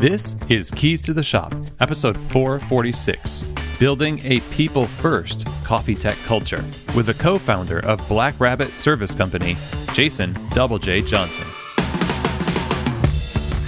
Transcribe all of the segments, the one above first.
This is Keys to the Shop, episode 446, Building a People-First Coffee Tech Culture, with the co-founder of Black Rabbit Service Company, Jason Double J Johnson.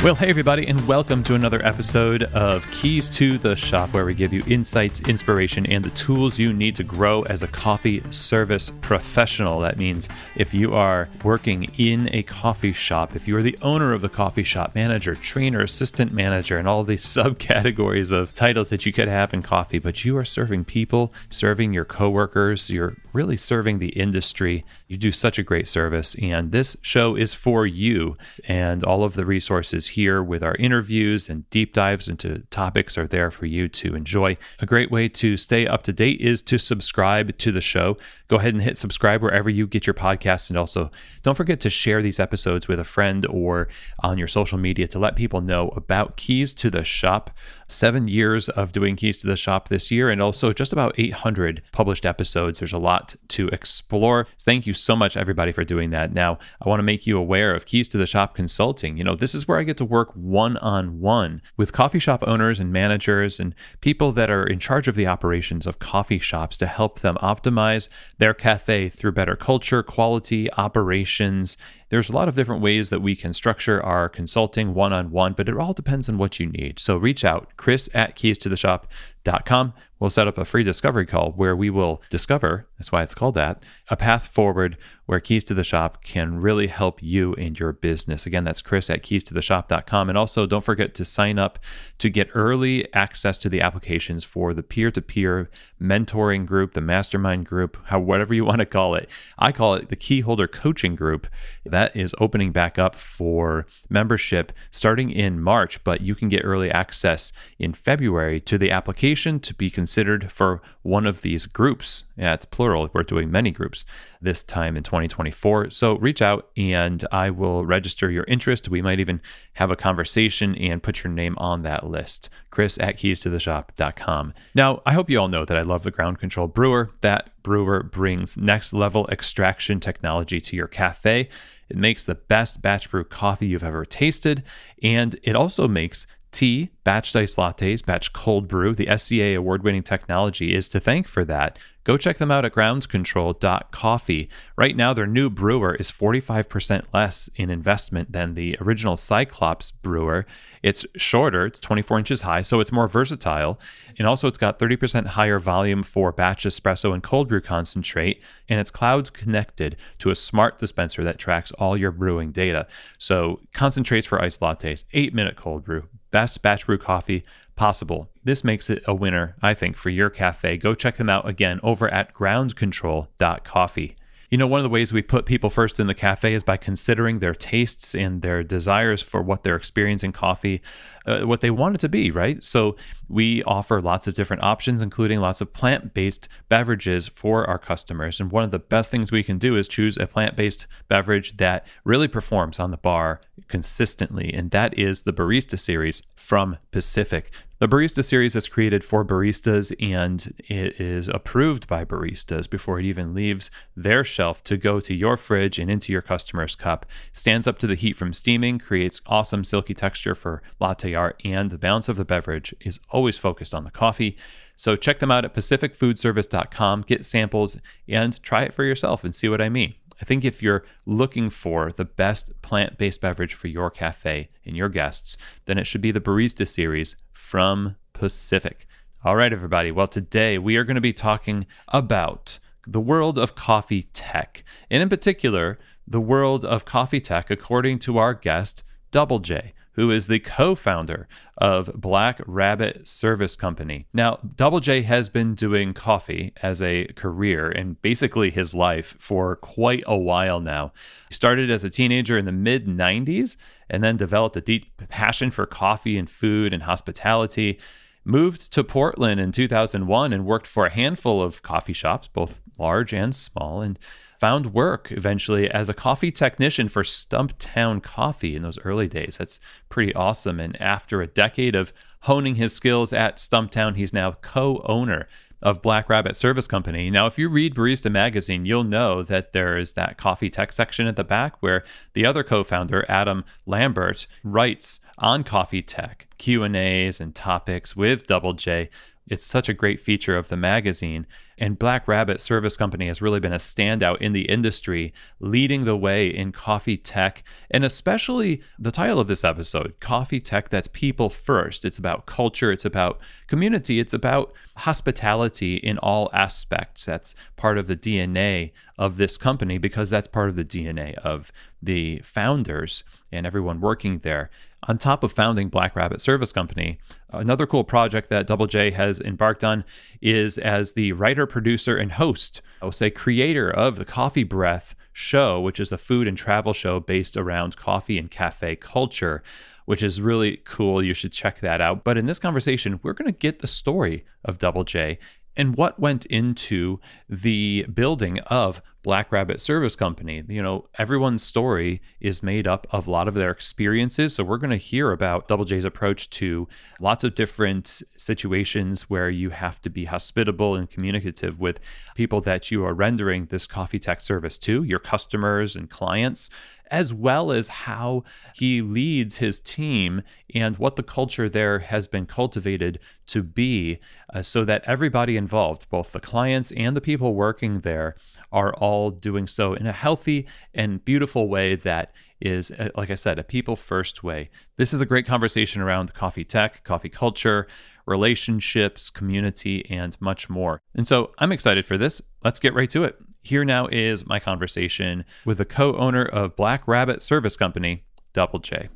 Well, hey everybody, and welcome to another episode of Keys to the Shop, where we give you insights, inspiration, and the tools you need to grow as a coffee service professional. That means if you are working in a coffee shop, if you are the owner of the coffee shop, manager, trainer, assistant manager, and all these subcategories of titles that you could have in coffee, but you are serving people, serving your coworkers, you're really serving the industry. You do such a great service, and this show is for you, and all of the resources here with our interviews and deep dives into topics are there for you to enjoy. A great way to stay up to date is to subscribe to the show. Go ahead and hit subscribe wherever you get your podcasts, and also don't forget to share these episodes with a friend or on your social media to let people know about Keys to the Shop. 7 years of doing Keys to the Shop this year, and also just about 800 published episodes. There's a lot to explore. Thank you so much, everybody, for doing that. Now, I want to make you aware of Keys to the Shop Consulting. You know, this is where I get to work one-on-one with coffee shop owners and managers and people that are in charge of the operations of coffee shops to help them optimize their cafe through better culture, quality, operations. There's a lot of different ways that we can structure our consulting one-on-one, but it all depends on what you need. So reach out, chris@keystotheshop.com. We'll set up a free discovery call where we will discover, that's why it's called that, a path forward where Keys to the Shop can really help you and your business. Again, that's chris@keystotheshop.com. And also don't forget to sign up to get early access to the applications for the peer-to-peer mentoring group, the mastermind group, whatever you want to call it. I call it the key holder coaching group. That is opening back up for membership starting in March, but you can get early access in February to the application to be considered for one of these groups. Yeah, it's plural. We're doing many groups this time in 2024. So reach out and I will register your interest. We might even have a conversation and put your name on that list. chris@keystotheshop.com. Now, I hope you all know that I love the Ground Control Brewer. That brewer brings next level extraction technology to your cafe. It makes the best batch brew coffee you've ever tasted, and it also makes tea, batch iced lattes, batch cold brew. The SCA award-winning technology is to thank for that. Go check them out at groundcontrol.coffee. Right now, their new brewer is 45% less in investment than the original Cyclops brewer. It's shorter, it's 24 inches high, so it's more versatile. And also, it's got 30% higher volume for batch espresso and cold brew concentrate, and it's cloud connected to a smart dispenser that tracks all your brewing data. So concentrates for iced lattes, 8-minute cold brew, best batch brew coffee possible. This makes it a winner, I think, for your cafe. Go check them out again over at groundcontrol.coffee. You know, one of the ways we put people first in the cafe is by considering their tastes and their desires for what they're experiencing coffee, what they want it to be, right? So we offer lots of different options, including lots of plant-based beverages for our customers. And one of the best things we can do is choose a plant-based beverage that really performs on the bar consistently, and that is the Barista Series from Pacific. The Barista Series is created for baristas, and it is approved by baristas before it even leaves their shelf to go to your fridge and into your customer's cup. Stands up to the heat from steaming, creates awesome silky texture for latte art, and the balance of the beverage is always focused on the coffee. So check them out at pacificfoodservice.com, get samples, and try it for yourself and see what I mean. I think if you're looking for the best plant-based beverage for your cafe and your guests, then it should be the Barista Series from Pacific. All right, everybody. Well, today we are going to be talking about the world of coffee tech, and in particular, the world of coffee tech according to our guest, Double J, who is the co-founder of Black Rabbit Service Company. Now, Double J has been doing coffee as a career and basically his life for quite a while now. He started as a teenager in the mid-90s and then developed a deep passion for coffee and food and hospitality. Moved to Portland in 2001 and worked for a handful of coffee shops, both large and small, and found work eventually as a coffee technician for Stumptown Coffee in those early days. That's pretty awesome. And after a decade of honing his skills at Stumptown, he's now co-owner of Black Rabbit Service Company. Now, if you read Barista Magazine, you'll know that there is that coffee tech section at the back where the other co-founder, Adam Lambert, writes on coffee tech, Q&As and topics with Double J. It's such a great feature of the magazine. And Black Rabbit Service Company has really been a standout in the industry, leading the way in coffee tech, and especially the title of this episode, Coffee Tech That's People First. It's about culture, it's about community, it's about hospitality in all aspects. That's part of the DNA of this company because that's part of the DNA of the founders and everyone working there. On top of founding Black Rabbit Service Company, another cool project that Double J has embarked on is as the writer, producer, and host, I will say creator of the Coffee Breath show, which is a food and travel show based around coffee and cafe culture, which is really cool. You should check that out. But in this conversation, we're going to get the story of Double J and what went into the building of Black Rabbit Service Company. You know, everyone's story is made up of a lot of their experiences. So we're going to hear about Double J's approach to lots of different situations where you have to be hospitable and communicative with people that you are rendering this coffee tech service to, your customers and clients, as well as how he leads his team and what the culture there has been cultivated to be, so that everybody involved, both the clients and the people working there, are all doing so in a healthy and beautiful way that is, like I said, a people first way. This is a great conversation around coffee tech, coffee culture, relationships, community, and much more. And so I'm excited for this. Let's get right to it. Here now is my conversation with the co-owner of Black Rabbit Service Company, Double J.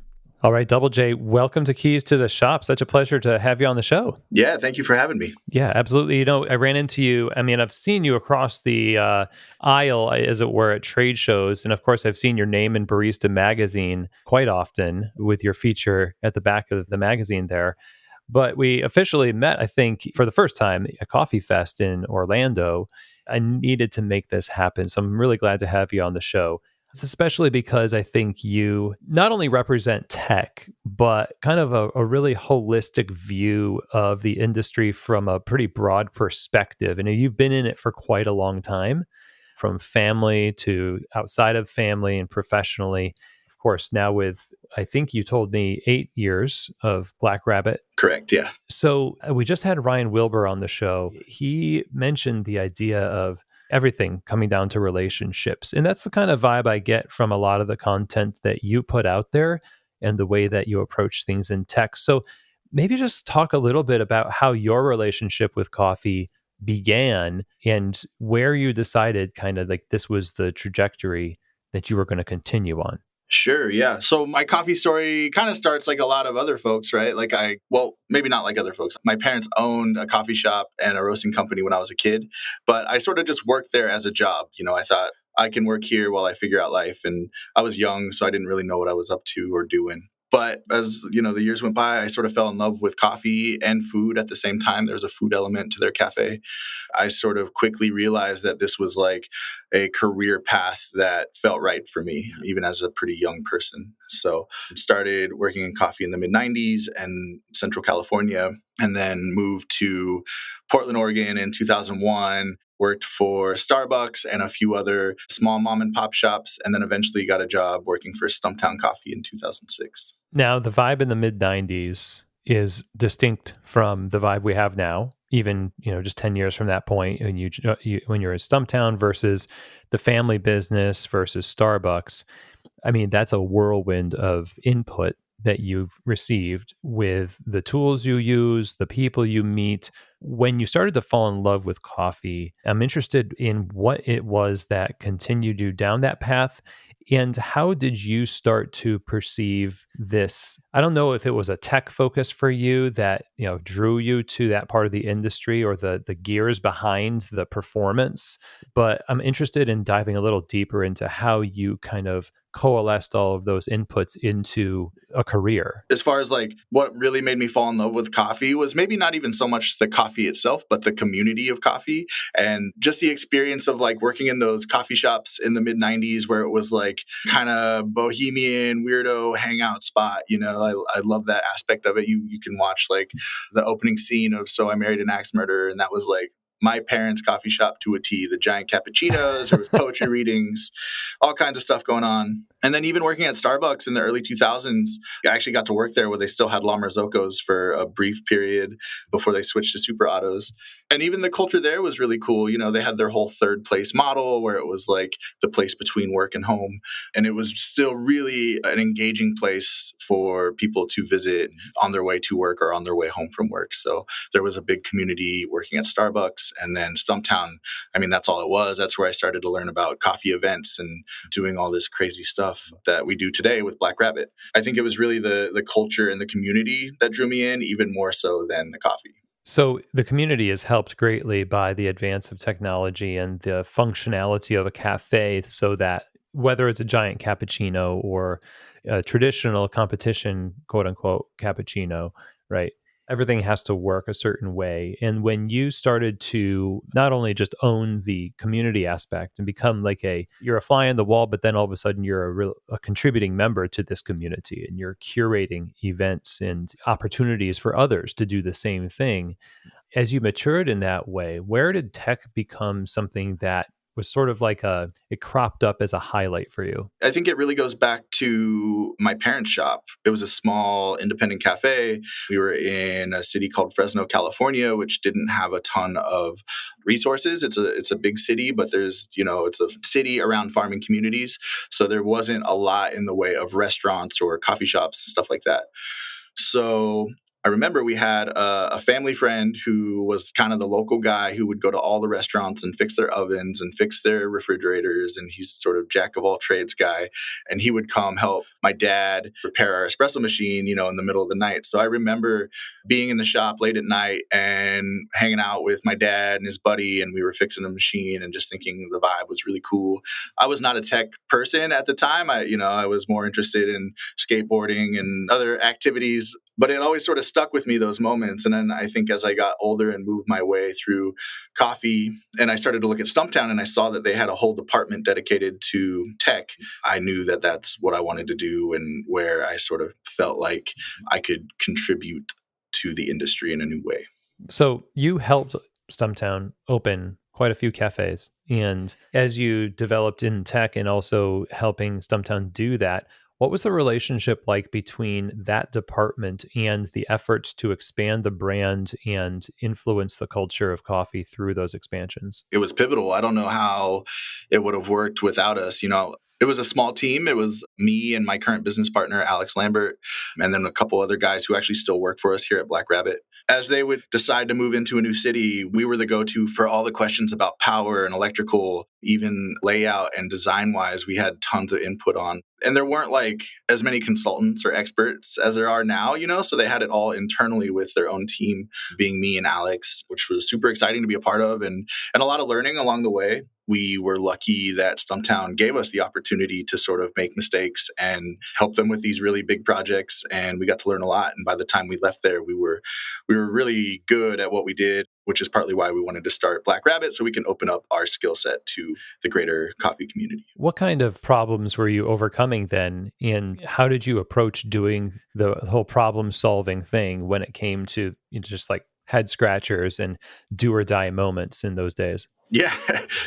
All right, Double J, welcome to Keys to the Shop. Such a pleasure to have you on the show. Yeah, thank you for having me. Yeah, absolutely. You know, I ran into you. I mean, I've seen you across the aisle, as it were, at trade shows. And of course, I've seen your name in Barista Magazine quite often with your feature at the back of the magazine there. But we officially met, I think, for the first time at Coffee Fest in Orlando. I needed to make this happen. So I'm really glad to have you on the show. It's especially because I think you not only represent tech, but kind of a really holistic view of the industry from a pretty broad perspective. And you've been in it for quite a long time, from family to outside of family and professionally. Of course, now with, I think you told me, 8 years of Black Rabbit. Correct, yeah. So we just had Ryan Wilbur on the show. He mentioned the idea of everything coming down to relationships. And that's the kind of vibe I get from a lot of the content that you put out there and the way that you approach things in tech. So maybe just talk a little bit about how your relationship with coffee began and where you decided kind of like this was the trajectory that you were going to continue on. Sure, yeah. So my coffee story kind of starts like a lot of other folks, right? Well, maybe not like other folks. My parents owned a coffee shop and a roasting company when I was a kid, but I sort of just worked there as a job. You know, I thought I can work here while I figure out life. And I was young, so I didn't really know what I was up to or doing. But as you know, the years went by, I sort of fell in love with coffee and food at the same time. There was a food element to their cafe. I sort of quickly realized that this was like a career path that felt right for me, even as a pretty young person. So I started working in coffee in the mid-90s and Central California, and then moved to Portland, Oregon in 2001. Worked for Starbucks and a few other small mom and pop shops, and then eventually got a job working for Stumptown Coffee in 2006. Now, the vibe in the mid 90s is distinct from the vibe we have now, even, you know, just 10 years from that point when when you're in Stumptown versus the family business versus Starbucks. I mean, that's a whirlwind of input that you've received with the tools you use, the people you meet. When you started to fall in love with coffee, I'm interested in what it was that continued you down that path. And how did you start to perceive this? I don't know if it was a tech focus for you that, you know, drew you to that part of the industry or the gears behind the performance, but I'm interested in diving a little deeper into how you kind of coalesced all of those inputs into a career. As far as like what really made me fall in love with coffee was maybe not even so much the coffee itself, but the community of coffee and just the experience of like working in those coffee shops in the mid 90s where it was like kind of bohemian, weirdo hangout spot. You know, I love that aspect of it. You can watch like the opening scene of So I Married an Axe Murderer, and that was like my parents' coffee shop to a T. The giant cappuccinos, there was poetry readings, all kinds of stuff going on. And then even working at Starbucks in the early 2000s, I actually got to work there where they still had La Marzocco's for a brief period before they switched to Super Autos. And even the culture there was really cool. They had their whole third place model where it was like the place between work and home. And it was still really an engaging place for people to visit on their way to work or on their way home from work. So there was a big community working at Starbucks. And then Stumptown, I mean, that's all it was. That's where I started to learn about coffee events and doing all this crazy stuff that we do today with Black Rabbit. I think it was really the culture and the community that drew me in, even more so than the coffee. So the community is helped greatly by the advance of technology and the functionality of a cafe, so that whether it's a giant cappuccino or a traditional competition, quote unquote, cappuccino, right? Everything has to work a certain way. And when you started to not only just own the community aspect and become like you're a fly on the wall, but then all of a sudden you're a contributing member to this community and you're curating events and opportunities for others to do the same thing. As you matured in that way, where did tech become something that was sort of like it cropped up as a highlight for you? I think it really goes back to my parents' shop. It was a small independent cafe. We were in a city called Fresno, California, which didn't have a ton of resources. It's a big city, but it's a city around farming communities. So there wasn't a lot in the way of restaurants or coffee shops, stuff like that. So I remember we had a family friend who was kind of the local guy who would go to all the restaurants and fix their ovens and fix their refrigerators. And he's sort of jack of all trades guy. And he would come help my dad repair our espresso machine, in the middle of the night. So I remember being in the shop late at night and hanging out with my dad and his buddy. And we were fixing a machine and just thinking the vibe was really cool. I was not a tech person at the time. I was more interested in skateboarding and other activities, but it always sort of stuck with me, those moments. And then I think as I got older and moved my way through coffee and I started to look at Stumptown and I saw that they had a whole department dedicated to tech, I knew that that's what I wanted to do and where I sort of felt like I could contribute to the industry in a new way. So you helped Stumptown open quite a few cafes. And as you developed in tech and also helping Stumptown do that, what was the relationship like between that department and the efforts to expand the brand and influence the culture of coffee through those expansions? It was pivotal. I don't know how it would have worked without us. It was a small team. It was me and my current business partner, Alex Lambert, and then a couple other guys who actually still work for us here at Black Rabbit. As they would decide to move into a new city, we were the go-to for all the questions about power and electrical, even layout and design-wise. We had tons of input on. And there weren't like as many consultants or experts as there are now, so they had it all internally with their own team, being me and Alex, which was super exciting to be a part of and a lot of learning along the way. We were lucky that Stumptown gave us the opportunity to sort of make mistakes and help them with these really big projects. And we got to learn a lot. And by the time we left there, we were really good at what we did, which is partly why we wanted to start Black Rabbit, so we can open up our skill set to the greater coffee community. What kind of problems were you overcoming then? And how did you approach doing the whole problem solving thing when it came to just like head scratchers and do or die moments in those days? Yeah,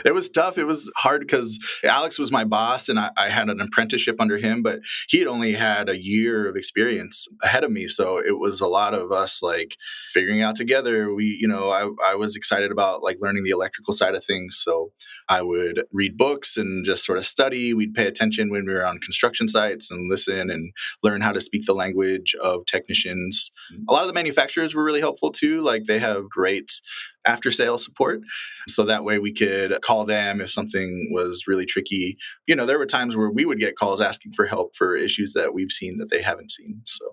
it was tough. It was hard because Alex was my boss and I had an apprenticeship under him, but he had only had a year of experience ahead of me. So it was a lot of us like figuring out together. I was excited about like learning the electrical side of things. So I would read books and just sort of study. We'd pay attention when we were on construction sites and listen and learn how to speak the language of technicians. A lot of the manufacturers were really helpful too. Like they have great after sales support. So that way we could call them if something was really tricky. There were times where we would get calls asking for help for issues that we've seen that they haven't seen. So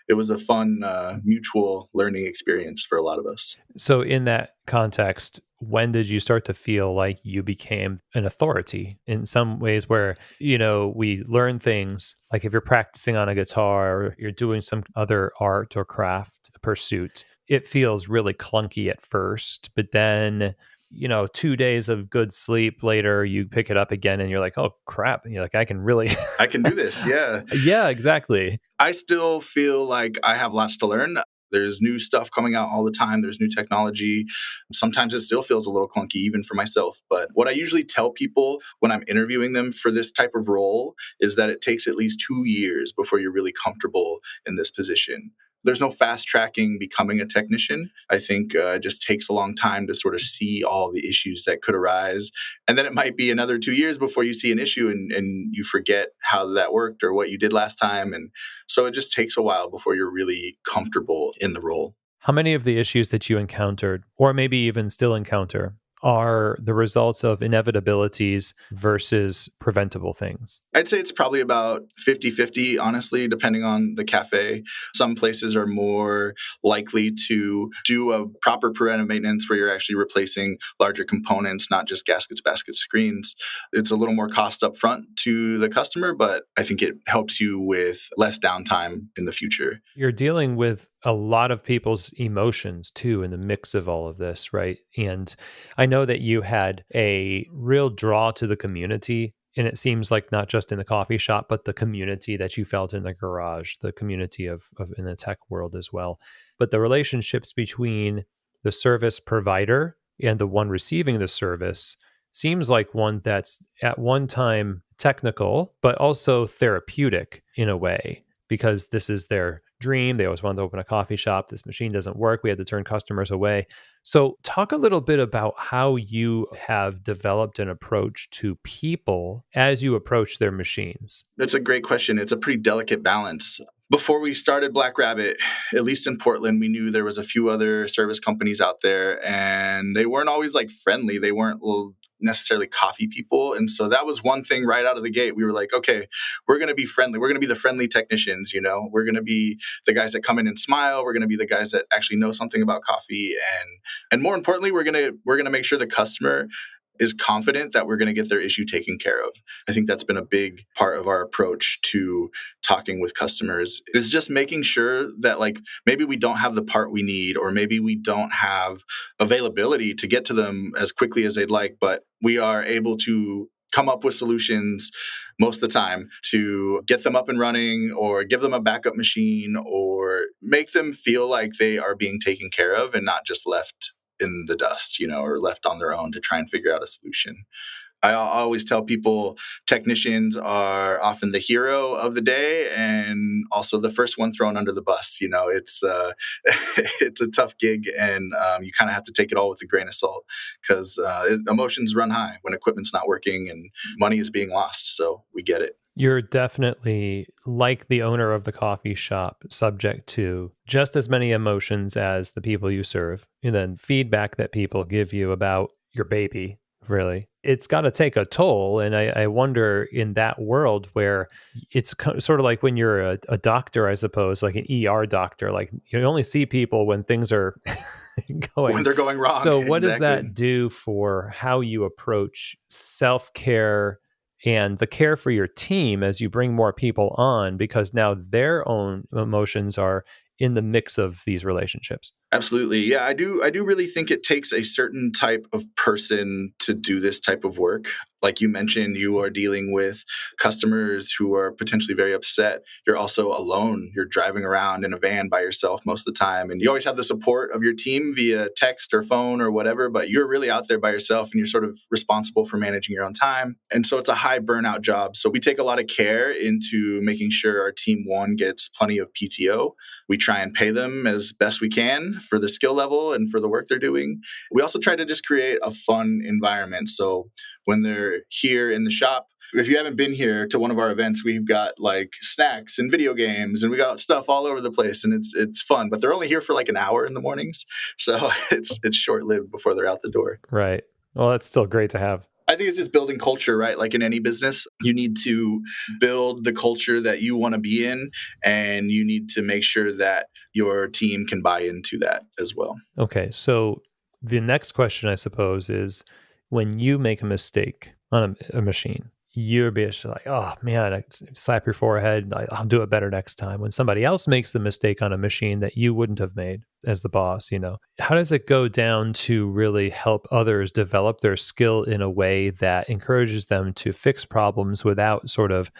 it was a fun mutual learning experience for a lot of us. So in that context, when did you start to feel like you became an authority in some ways where, we learn things like if you're practicing on a guitar or you're doing some other art or craft pursuit, it feels really clunky at first, but then 2 days of good sleep later, you pick it up again and you're like, oh crap. And you're like, I can do this. Yeah. Yeah, exactly. I still feel like I have lots to learn. There's new stuff coming out all the time. There's new technology. Sometimes it still feels a little clunky, even for myself. But what I usually tell people when I'm interviewing them for this type of role is that it takes at least 2 years before you're really comfortable in this position. There's no fast tracking becoming a technician. I think it just takes a long time to sort of see all the issues that could arise. And then it might be another 2 years before you see an issue and you forget how that worked or what you did last time. And so it just takes a while before you're really comfortable in the role. How many of the issues that you encountered, or maybe even still encounter, are the results of inevitabilities versus preventable things? I'd say it's probably about 50-50, honestly, depending on the cafe. Some places are more likely to do a proper preventive maintenance where you're actually replacing larger components, not just gaskets, baskets, screens. It's a little more cost up front to the customer, but I think it helps you with less downtime in the future. You're dealing with a lot of people's emotions too in the mix of all of this, right? And I know that you had a real draw to the community. And it seems like not just in the coffee shop, but the community that you felt in the garage, the community of in the tech world as well. But the relationships between the service provider and the one receiving the service seems like one that's at one time technical, but also therapeutic in a way, because this is their dream. They always wanted to open a coffee shop. This machine doesn't work. We had to turn customers away. So, talk a little bit about how you have developed an approach to people as you approach their machines. That's a great question. It's a pretty delicate balance. Before we started Black Rabbit, at least in Portland, we knew there was a few other service companies out there, and they weren't always like friendly. They weren't necessarily coffee people. And so that was one thing right out of the gate. We were like, okay, we're going to be friendly. We're going to be the friendly technicians, you know. We're going to be the guys that come in and smile. We're going to be the guys that actually know something about coffee, and more importantly, we're going to make sure the customer is confident that we're going to get their issue taken care of. I think that's been a big part of our approach to talking with customers, is just making sure that, like, maybe we don't have the part we need, or maybe we don't have availability to get to them as quickly as they'd like, but we are able to come up with solutions most of the time to get them up and running, or give them a backup machine, or make them feel like they are being taken care of and not just left in the dust, you know, or left on their own to try and figure out a solution. I always tell people technicians are often the hero of the day and also the first one thrown under the bus. You know, it's it's a tough gig, and you kind of have to take it all with a grain of salt, because emotions run high when equipment's not working and money is being lost. So we get it. You're definitely, like the owner of the coffee shop, subject to just as many emotions as the people you serve. And then feedback that people give you about your baby, really. It's got to take a toll. And I wonder, in that world where it's sort of like when you're a doctor, I suppose, like an ER doctor, like you only see people when things are When they're going wrong. So what does Exactly. that do for how you approach self-care and the care for your team as you bring more people on, because now their own emotions are in the mix of these relationships? Absolutely. Yeah, I do really think it takes a certain type of person to do this type of work. Like you mentioned, you are dealing with customers who are potentially very upset. You're also alone. You're driving around in a van by yourself most of the time. And you always have the support of your team via text or phone or whatever, but you're really out there by yourself and you're sort of responsible for managing your own time. And so it's a high burnout job. So we take a lot of care into making sure our team, one, gets plenty of PTO. We try and pay them as best we can for the skill level and for the work they're doing. We also try to just create a fun environment. So when they're here in the shop, if you haven't been here to one of our events, we've got like snacks and video games, and we got stuff all over the place, and it's fun. But they're only here for like an hour in the mornings, so it's short lived before they're out the door. Right. Well, that's still great to have. I think it's just building culture, right? Like in any business, you need to build the culture that you want to be in, and you need to make sure that your team can buy into that as well. Okay. So the next question, I suppose, is when you make a mistake on a machine, you're basically like, oh man, I slap your forehead. I'll do it better next time. When somebody else makes the mistake on a machine that you wouldn't have made as the boss, how does it go down to really help others develop their skill in a way that encourages them to fix problems without sort of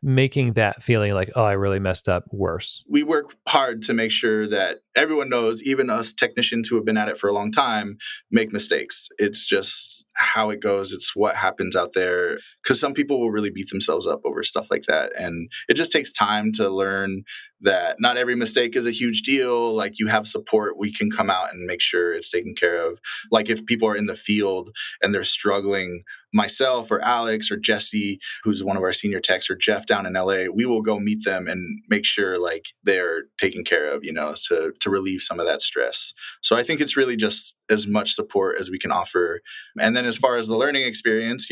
making that feeling like, oh, I really messed up worse. We work hard to make sure that everyone knows, even us technicians who have been at it for a long time, make mistakes. It's just how it goes. It's what happens out there. Because some people will really beat themselves up over stuff like that. And it just takes time to learn that not every mistake is a huge deal. Like, you have support, we can come out and make sure it's taken care of. Like, if people are in the field and they're struggling, myself or Alex or Jesse, who's one of our senior techs, or Jeff down in LA, we will go meet them and make sure like they're taken care of, to relieve some of that stress. So I think it's really just as much support as we can offer. And then as far as the learning experience,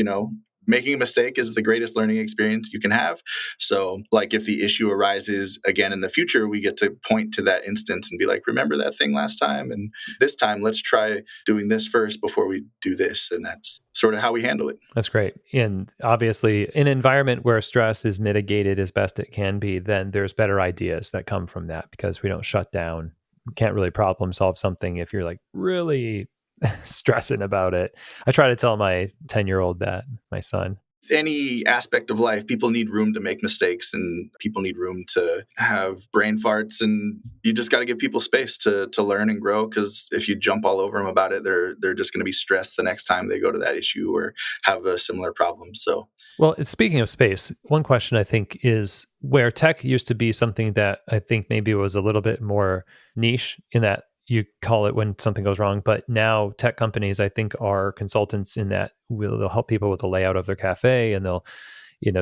making a mistake is the greatest learning experience you can have. So, like, if the issue arises again in the future, we get to point to that instance and be like, remember that thing last time? And this time, let's try doing this first before we do this. And that's sort of how we handle it. That's great. And obviously, an environment where stress is mitigated as best it can be, then there's better ideas that come from that because we don't shut down. We can't really problem solve something if you're like really stressing about it. I try to tell my 10-year-old that, my son. Any aspect of life, people need room to make mistakes and people need room to have brain farts, and you just got to give people space to learn and grow, because if you jump all over them about it, they're just going to be stressed the next time they go to that issue or have a similar problem. So Well, speaking of space, one question I think is where tech used to be something that I think maybe was a little bit more niche in that you call it when something goes wrong, but now tech companies I think are consultants in that they'll help people with the layout of their cafe, and they'll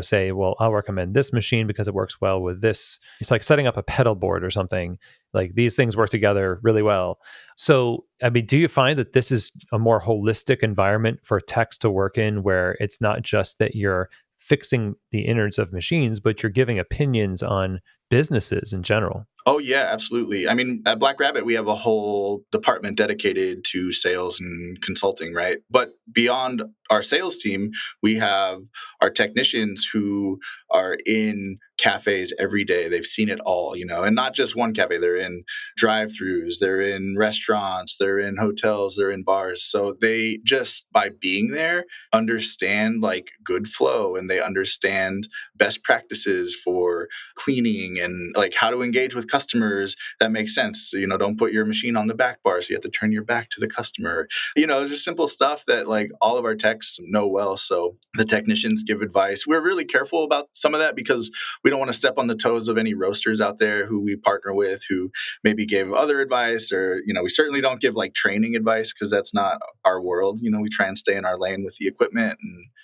say, well, I'll recommend this machine because it works well with this. It's like setting up a pedal board or something. Like, these things work together really well. So, I mean, do you find that this is a more holistic environment for techs to work in, where it's not just that you're fixing the innards of machines, but you're giving opinions on businesses in general? oh, yeah, absolutely. I mean, at Black Rabbit, we have a whole department dedicated to sales and consulting, right? But beyond our sales team, we have our technicians who are in cafes every day. They've seen it all, and not just one cafe. They're in drive-throughs, they're in restaurants, they're in hotels, they're in bars. So they just, by being there, understand like good flow, and they understand best practices for cleaning and like how to engage with customers that makes sense. Don't put your machine on the back bar, so you have to turn your back to the customer. Just simple stuff that like all of our techs know well. So the technicians give advice. We're really careful about some of that because we don't want to step on the toes of any roasters out there who we partner with who maybe gave other advice, or we certainly don't give like training advice because that's not our world. We try and stay in our lane with the equipment,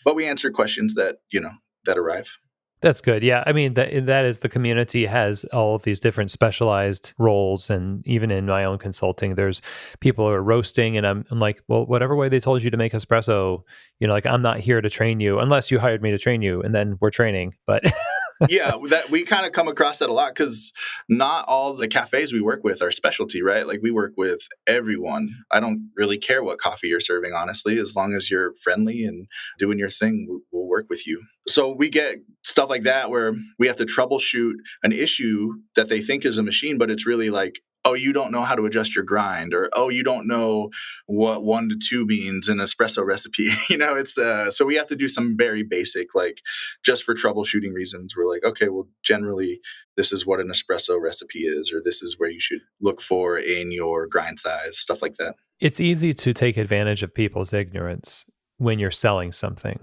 but we answer questions that arrive. That's good. Yeah. I mean, that is, the community has all of these different specialized roles. And even in my own consulting, there's people who are roasting, and I'm like, well, whatever way they told you to make espresso, like, I'm not here to train you unless you hired me to train you, and then we're training. But Yeah, that we kind of come across that a lot because not all the cafes we work with are specialty, right? Like, we work with everyone. I don't really care what coffee you're serving, honestly, as long as you're friendly and doing your thing, we'll work with you. So we get stuff like that where we have to troubleshoot an issue that they think is a machine, but it's really like, oh, you don't know how to adjust your grind, or oh, you don't know what 1 to 2 means in an espresso recipe. It's so we have to do some very basic, like, just for troubleshooting reasons. We're like, okay, well, generally, this is what an espresso recipe is, or this is where you should look for in your grind size, stuff like that. it's easy to take advantage of people's ignorance when you're selling something.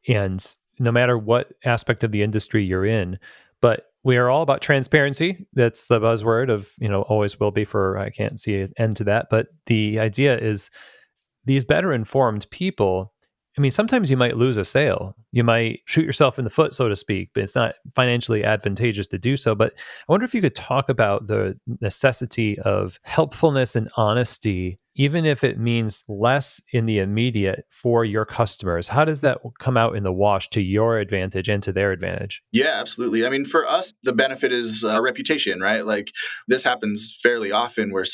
And no matter what aspect of the industry you're in, but we are all about transparency. That's the buzzword of, always will be, for I can't see an end to that. But the idea is, these better informed people, I mean, sometimes you might lose a sale. You might shoot yourself in the foot, so to speak, but it's not financially advantageous to do so. But I wonder if you could talk about the necessity of helpfulness and honesty, even if it means less in the immediate for your customers. How does that come out in the wash to your advantage and to their advantage? Yeah, absolutely. I mean, for us, the benefit is our reputation, right? Like, this happens fairly often where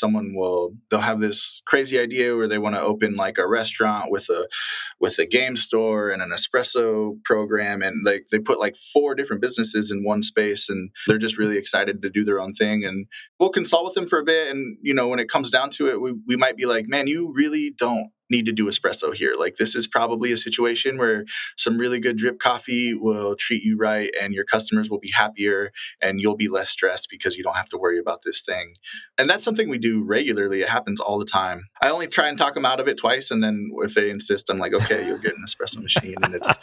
they'll have this crazy idea where they want to open like a restaurant with a game store and an espresso program, and like they put like 4 different businesses in one space, and they're just really excited to do their own thing. And we'll consult with them for a bit, and when it comes down to it, we might be like, man, you really don't need to do espresso here. Like, this is probably a situation where some really good drip coffee will treat you right, and your customers will be happier, and you'll be less stressed because you don't have to worry about this thing. And that's something we do regularly. It happens all the time. I only try and talk them out of it twice, and then if they insist, I'm like, okay, you'll get an espresso machine. And it's,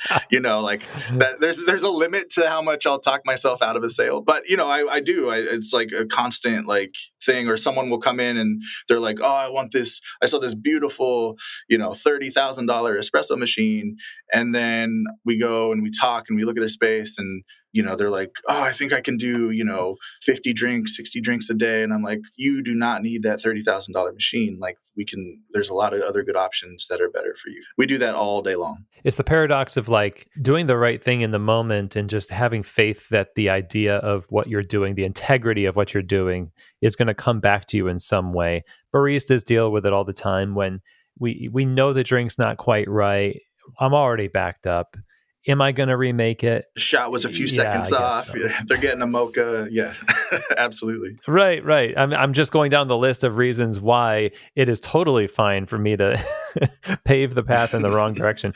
like that. There's a limit to how much I'll talk myself out of a sale, but I do. It's like a constant like thing. Or someone will come in and they're like, oh, I want this. I saw this beautiful, $30,000 espresso machine, and then we go and we talk and we look at their space, and they're like, oh, I think I can do 50 drinks, 60 drinks a day. And I'm like, you do not need that $30,000 machine. Like, there's a lot of other good options that are better for you. We do that all day long. It's the paradox of like doing the right thing in the moment and just having faith that the idea of what you're doing, the integrity of what you're doing, is going to come back to you in some way. Baristas deal with it all the time when we know the drink's not quite right. I'm already backed up. Am I going to remake it? The shot was a few seconds off. So. They're getting a mocha. Yeah, absolutely. Right. I'm just going down the list of reasons why it is totally fine for me to pave the path in the wrong direction.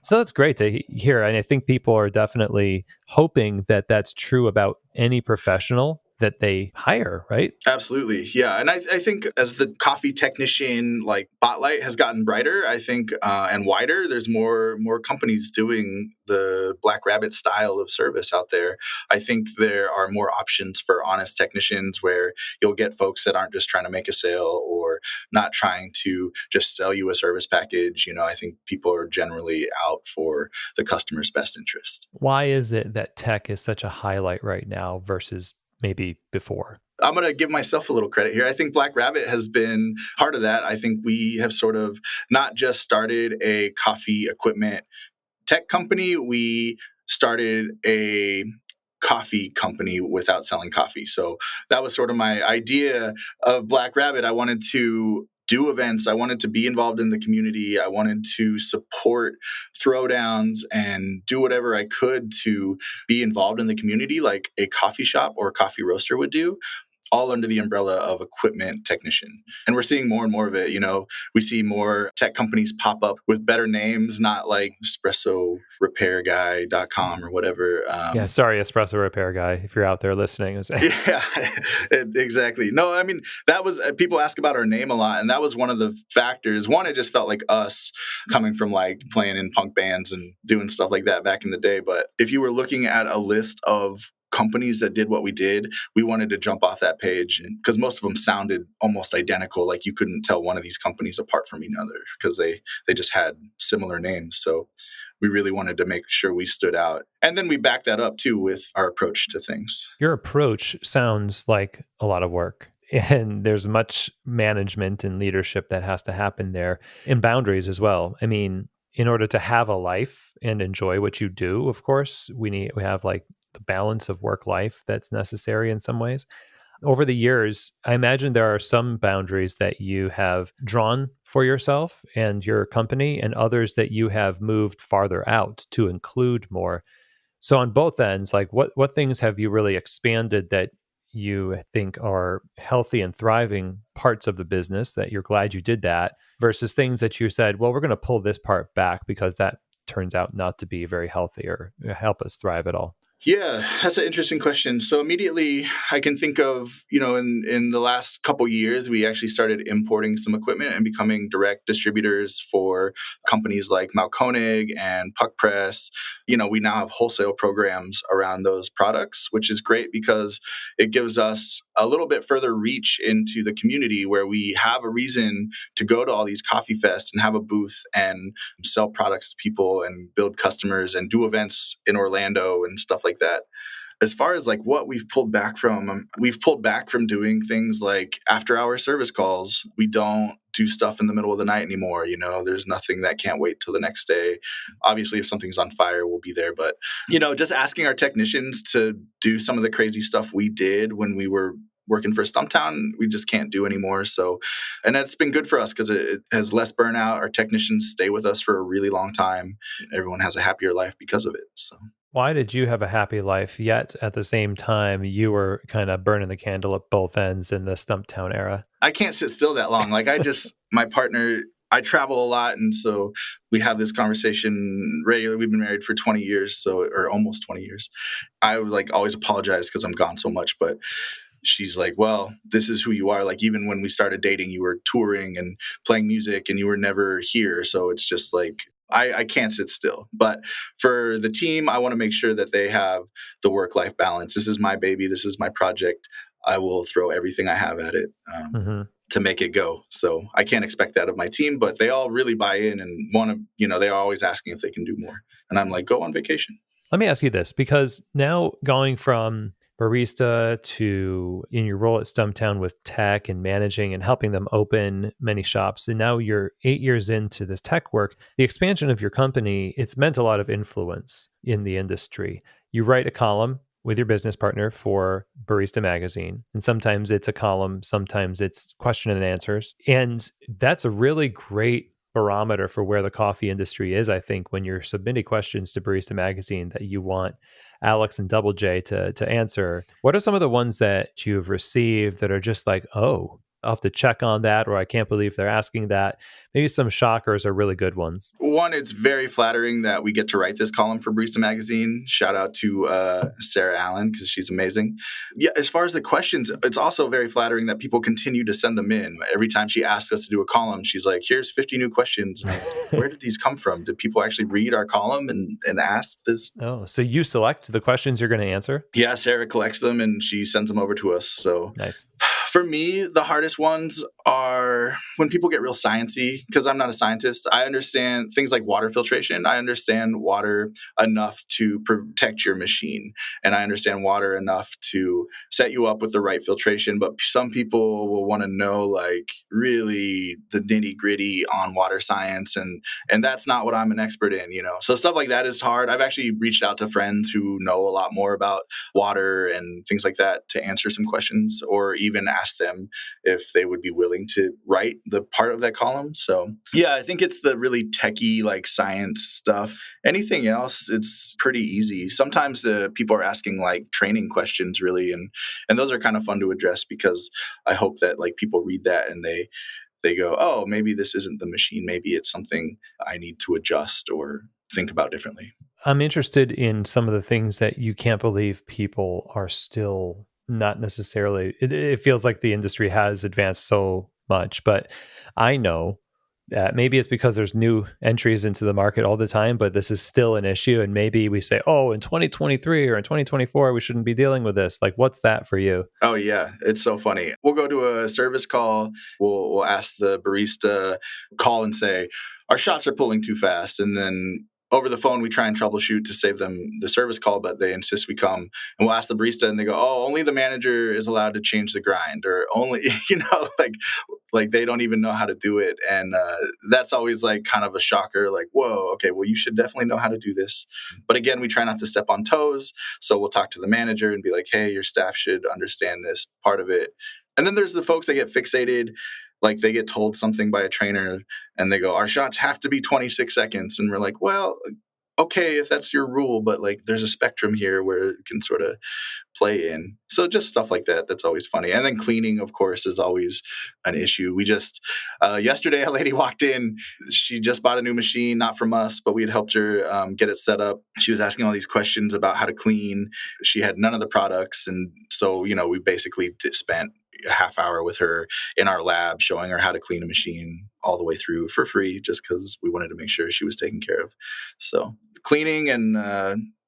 So that's great to hear. And I think people are definitely hoping that that's true about any professional that they hire, right? Absolutely. Yeah. And I think as the coffee technician spotlight has gotten brighter, I think, and wider, there's more companies doing the Black Rabbit style of service out there. I think there are more options for honest technicians where you'll get folks that aren't just trying to make a sale or not trying to just sell you a service package. I think people are generally out for the customer's best interest. Why is it that tech is such a highlight right now versus maybe before? I'm going to give myself a little credit here. I think Black Rabbit has been part of that. I think we have sort of not just started a coffee equipment tech company, we started a coffee company without selling coffee. So that was sort of my idea of Black Rabbit. I wanted to do events. I wanted to be involved in the community. I wanted to support throwdowns and do whatever I could to be involved in the community like a coffee shop or a coffee roaster would do, all under the umbrella of equipment technician. And we're seeing more and more of it. We see more tech companies pop up with better names, not like espressorepairguy.com or whatever. Sorry, Espresso Repair Guy, if you're out there listening. Yeah, exactly. No, I mean, that was, people ask about our name a lot, and that was one of the factors. One, it just felt like us coming from like playing in punk bands and doing stuff like that back in the day. But if you were looking at a list of companies that did what we did, we wanted to jump off that page because most of them sounded almost identical. Like, you couldn't tell one of these companies apart from another because they just had similar names. So we really wanted to make sure we stood out. And then we backed that up too with our approach to things. Your approach sounds like a lot of work. And there's much management and leadership that has to happen there, and boundaries as well. I mean, in order to have a life and enjoy what you do, of course, we have like the balance of work life that's necessary in some ways. Over the years, I imagine there are some boundaries that you have drawn for yourself and your company, and others that you have moved farther out to include more. So on both ends, like what things have you really expanded that you think are healthy and thriving parts of the business that you're glad you did that, versus things that you said, well, we're going to pull this part back because that turns out not to be very healthy or help us thrive at all? Yeah, that's an interesting question. So immediately I can think of, in the last couple years, we actually started importing some equipment and becoming direct distributors for companies like Malkonig and Puck Press. We now have wholesale programs around those products, which is great because it gives us a little bit further reach into the community where we have a reason to go to all these coffee fests and have a booth and sell products to people and build customers and do events in Orlando and stuff like that. As far as like what we've pulled back from doing things like after hour service calls. We don't do stuff in the middle of the night anymore. There's nothing that can't wait till the next day. Obviously, if something's on fire, we'll be there. But, just asking our technicians to do some of the crazy stuff we did when we were working for Stumptown, we just can't do anymore. So, and that's been good for us because it has less burnout. Our technicians stay with us for a really long time. Everyone has a happier life because of it. So. Why did you have a happy life, yet at the same time you were kind of burning the candle at both ends in the Stumptown era? I can't sit still that long. Like my partner I travel a lot, and so we have this conversation regularly. We've been married for 20 years, so or almost 20 years. I would like always apologize because I'm gone so much, but she's like, well, this is who you are. Like, even when we started dating, you were touring and playing music and you were never here. So it's just like, I can't sit still. But for the team, I want to make sure that they have the work life balance. This is my baby. This is my project. I will throw everything I have at it. To make it go. So I can't expect that of my team, but they all really buy in and want to, they're always asking if they can do more. And I'm like, go on vacation. Let me ask you this, because now going from barista to in your role at Stumptown with tech and managing and helping them open many shops, and now you're 8 years into this tech work, the expansion of your company, it's meant a lot of influence in the industry. You write a column with your business partner for Barista Magazine. And sometimes it's a column, sometimes it's question and answers. And that's a really great barometer for where the coffee industry is, I think, when you're submitting questions to Barista Magazine that you want Alex and Double J to answer. What are some of the ones that you've received that are just like, oh, I'll have to check on that, or I can't believe they're asking that? Maybe some shockers are really good ones. One, it's very flattering that we get to write this column for Barista Magazine. Shout out to Sarah Allen, because she's amazing. Yeah, as far as the questions, it's also very flattering that people continue to send them in. Every time she asks us to do a column, she's like, here's 50 new questions. And I'm like, where did these come from? Did people actually read our column and ask this? Oh, so you select the questions you're going to answer? Yeah, Sarah collects them and she sends them over to us. So nice. For me, the hardest ones are when people get real sciencey, because I'm not a scientist. I understand things like water filtration. I understand water enough to protect your machine, and I understand water enough to set you up with the right filtration. But some people will want to know like really the nitty gritty on water science, and that's not what I'm an expert in, So stuff like that is hard. I've actually reached out to friends who know a lot more about water and things like that to answer some questions, or even ask them if they would be willing to write the part of that column. So yeah, I think it's the really techie like science stuff. Anything else, it's pretty easy. Sometimes the people are asking like training questions really, and those are kind of fun to address, because I hope that like people read that and they go, oh, maybe this isn't the machine. Maybe it's something I need to adjust or think about differently. I'm interested in some of the things that you can't believe people are still not necessarily. It feels like the industry has advanced so much, but I know that maybe it's because there's new entries into the market all the time, but this is still an issue. And maybe we say, oh, in 2023 or in 2024, we shouldn't be dealing with this. Like, what's that for you? Oh, yeah. It's so funny. We'll go to a service call. We'll ask the barista, call and say, our shots are pulling too fast. And then over the phone, we try and troubleshoot to save them the service call, but they insist we come. And we'll ask the barista and they go, oh, only the manager is allowed to change the grind, or only, like they don't even know how to do it. And that's always like kind of a shocker. Like, whoa, okay, well, you should definitely know how to do this. But again, we try not to step on toes. So we'll talk to the manager and be like, hey, your staff should understand this part of it. And then there's the folks that get fixated. Like they get told something by a trainer and they go, our shots have to be 26 seconds. And we're like, well, okay, if that's your rule, but like there's a spectrum here where it can sort of play in. So just stuff like that. That's always funny. And then cleaning, of course, is always an issue. We just, yesterday, a lady walked in. She just bought a new machine, not from us, but we had helped her get it set up. She was asking all these questions about how to clean. She had none of the products. And so, we basically spent a half hour with her in our lab showing her how to clean a machine all the way through for free, just because we wanted to make sure she was taken care of. So cleaning and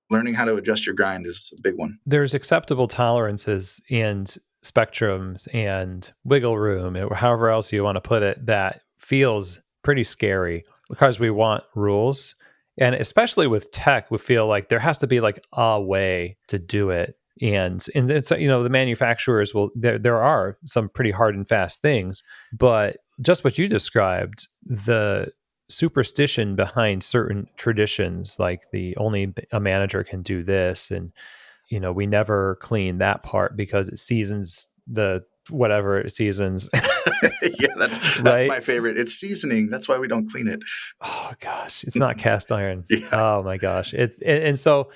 learning how to adjust your grind is a big one. There's acceptable tolerances and spectrums and wiggle room, or however else you want to put it, that feels pretty scary because we want rules. And especially with tech, we feel like there has to be like a way to do it. And it's, the manufacturers there are some pretty hard and fast things, but just what you described, the superstition behind certain traditions, like the only a manager can do this, and we never clean that part because it seasons the whatever it seasons. Yeah, that's right? My favorite. It's seasoning. That's why we don't clean it. Oh gosh, it's not cast iron. Yeah. Oh my gosh, and so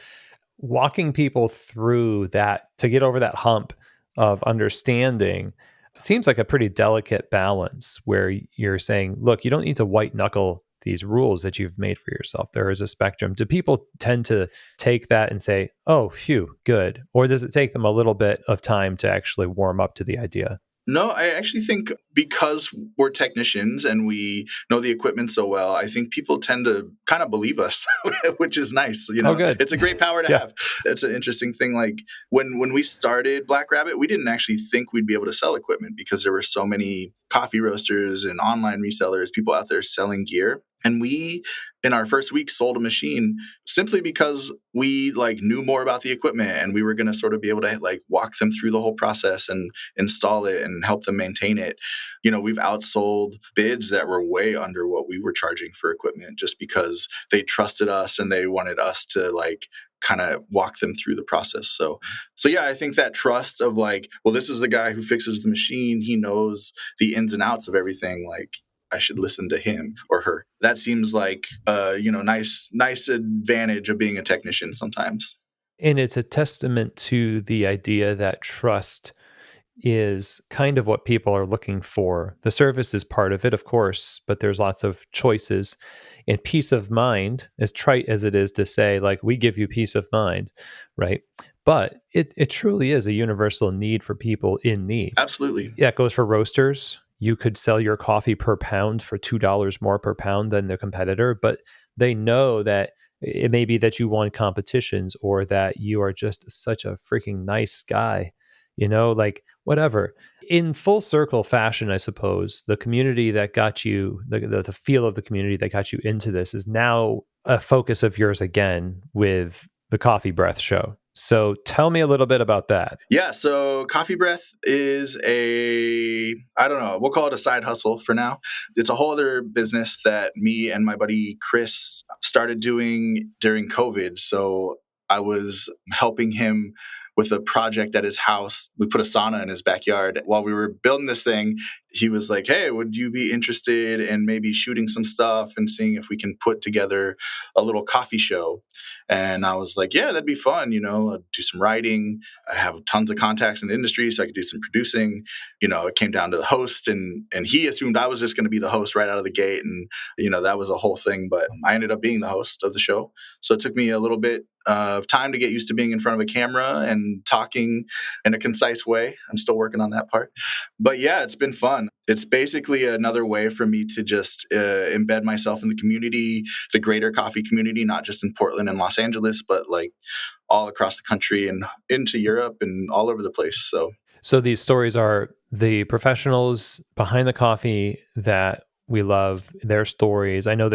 walking people through that to get over that hump of understanding. Seems like a pretty delicate balance where you're saying, look, you don't need to white knuckle these rules that you've made for yourself. There is a spectrum. Do people tend to take that and say, oh, phew, good? Or does it take them a little bit of time to actually warm up to the idea? No, I actually think because we're technicians and we know the equipment so well, I think people tend to kind of believe us, which is nice. Oh, good. It's a great power to Yeah. have. It's an interesting thing. Like when we started Black Rabbit, we didn't actually think we'd be able to sell equipment because there were so many coffee roasters and online resellers, people out there selling gear. And we, in our first week, sold a machine simply because we like knew more about the equipment and we were going to sort of be able to like walk them through the whole process and install it and help them maintain it. We've outsold bids that were way under what we were charging for equipment just because they trusted us and they wanted us to like kind of walk them through the process. So yeah, I think that trust of like, well, this is the guy who fixes the machine. He knows the ins and outs of everything. Like I should listen to him or her. That seems like nice advantage of being a technician sometimes. And it's a testament to the idea that trust is kind of what people are looking for. The service is part of it, of course, but there's lots of choices. And peace of mind, as trite as it is to say, like, we give you peace of mind, right? But it truly is a universal need for people in need. Absolutely. Yeah, it goes for roasters. You could sell your coffee per pound for $2 more per pound than the competitor, but they know that it may be that you won competitions or that you are just such a freaking nice guy, like whatever. In full circle fashion, I suppose, the community that got you, the feel of the community that got you into this is now a focus of yours again with the Coffee Breath show. So tell me a little bit about that. Yeah, so Coffee Breath is I don't know, we'll call it a side hustle for now. It's a whole other business that me and my buddy Chris started doing during COVID. So I was helping him with a project at his house. We put a sauna in his backyard. While we were building this thing, he was like, hey, would you be interested in maybe shooting some stuff and seeing if we can put together a little coffee show? And I was like, yeah, that'd be fun. I'd do some writing. I have tons of contacts in the industry, so I could do some producing. It came down to the host, and he assumed I was just going to be the host right out of the gate. And, that was a whole thing. But I ended up being the host of the show. So it took me a little bit of time to get used to being in front of a camera and talking in a concise way. I'm still working on that part. But yeah, it's been fun. It's basically another way for me to just embed myself in the community, the greater coffee community, not just in Portland and Los Angeles, but like all across the country and into Europe and all over the place. So these stories are the professionals behind the coffee that we love, their stories. I know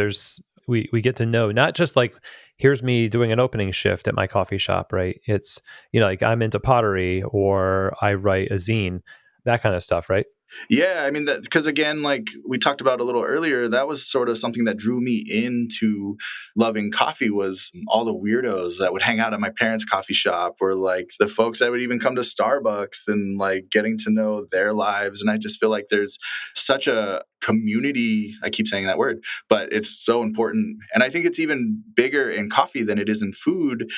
we get to know not just like, here's me doing an opening shift at my coffee shop, right? It's, like I'm into pottery or I write a zine, that kind of stuff, right? Yeah, I mean that because again, like we talked about a little earlier, that was sort of something that drew me into loving coffee was all the weirdos that would hang out at my parents' coffee shop or like the folks that would even come to Starbucks and like getting to know their lives. And I just feel like there's such a community. I keep saying that word, but it's so important. And I think it's even bigger in coffee than it is in food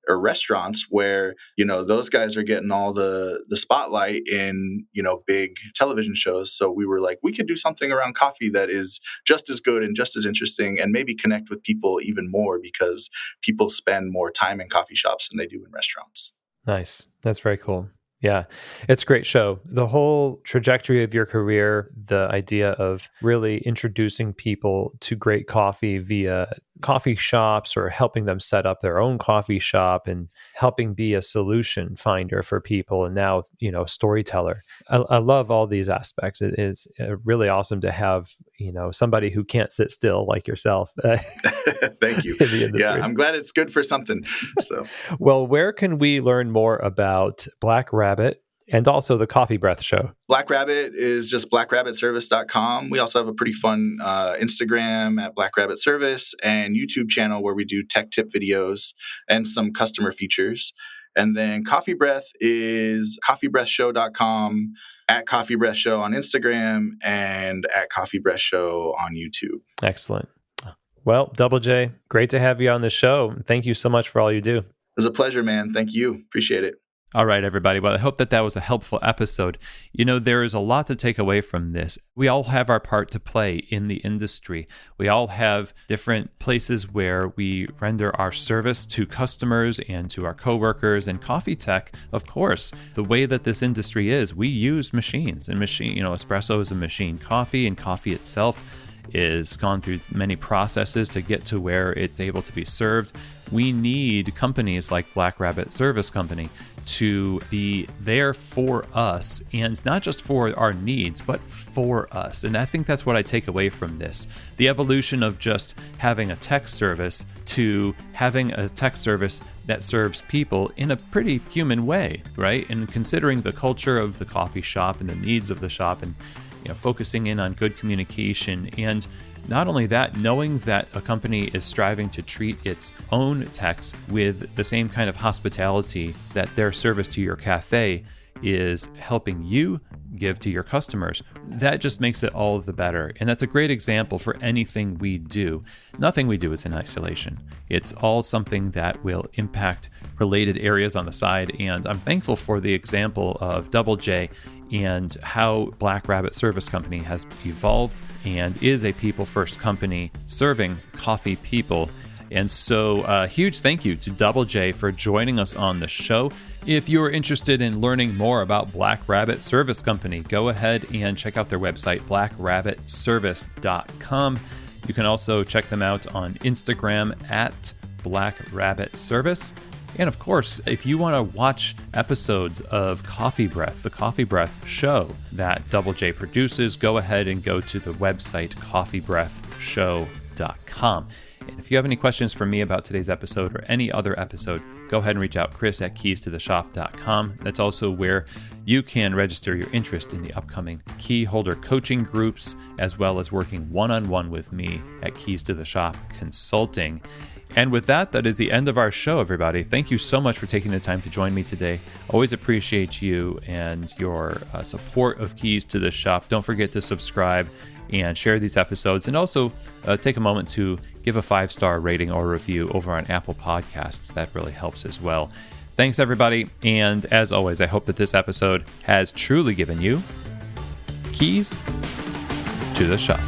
or restaurants where those guys are getting all the spotlight in big television shows. So we were like, we could do something around coffee that is just as good and just as interesting and maybe connect with people even more because people spend more time in coffee shops than they do in restaurants. Nice. That's very cool. Yeah, it's a great show. The whole trajectory of your career, the idea of really introducing people to great coffee via coffee shops or helping them set up their own coffee shop and helping be a solution finder for people. And now, storyteller. I love all these aspects. It is really awesome to have, somebody who can't sit still like yourself Thank you. in the Yeah, industry. I'm glad it's good for something. So Well, where can we learn more about Black Rabbit and also the Coffee Breath show? Black Rabbit is just blackrabbitservice.com. We also have a pretty fun Instagram at Black Rabbit Service and YouTube channel where we do tech tip videos and some customer features. And then Coffee Breath is coffeebreathshow.com, at Coffee Breath Show on Instagram, and at Coffee Breath Show on YouTube. Excellent. Well, Double J, great to have you on the show. Thank you so much for all you do. It was a pleasure, man. Thank you. Appreciate it. All right, everybody. Well, I hope that was a helpful episode. There is a lot to take away from this. We all have our part to play in the industry. We all have different places where we render our service to customers and to our coworkers. And coffee tech, of course, the way that this industry is, we use machines. And espresso is a machine. Coffee and coffee itself is gone through many processes to get to where it's able to be served. We need companies like Black Rabbit Service Company to be there for us, and not just for our needs, but for us. And I think that's what I take away from this. The evolution of just having a tech service to having a tech service that serves people in a pretty human way, right? And considering the culture of the coffee shop and the needs of the shop, and focusing in on good communication. And not only that, knowing that a company is striving to treat its own techs with the same kind of hospitality that their service to your cafe is helping you give to your customers, that just makes it all the better. And that's a great example for anything we do. Nothing we do is in isolation. It's all something that will impact related areas on the side. And I'm thankful for the example of Double J and how Black Rabbit Service Company has evolved and is a people-first company serving coffee people. And so a huge thank you to Double J for joining us on the show. If you're interested in learning more about Black Rabbit Service Company, go ahead and check out their website, blackrabbitservice.com. You can also check them out on Instagram at Black Rabbit Service. And of course, if you want to watch episodes of Coffee Breath, the Coffee Breath show that Double J produces, go ahead and go to the website coffeebreathshow.com. And if you have any questions for me about today's episode or any other episode, go ahead and reach out, Chris at keystotheshop.com. That's also where you can register your interest in the upcoming key holder coaching groups, as well as working one-on-one with me at Keys to the Shop Consulting. And with that, that is the end of our show, everybody. Thank you so much for taking the time to join me today. Always appreciate you and your support of Keys to the Shop. Don't forget to subscribe and share these episodes, and also take a moment to give a 5-star rating or review over on Apple Podcasts. That really helps as well. Thanks, everybody. And as always, I hope that this episode has truly given you keys to the shop.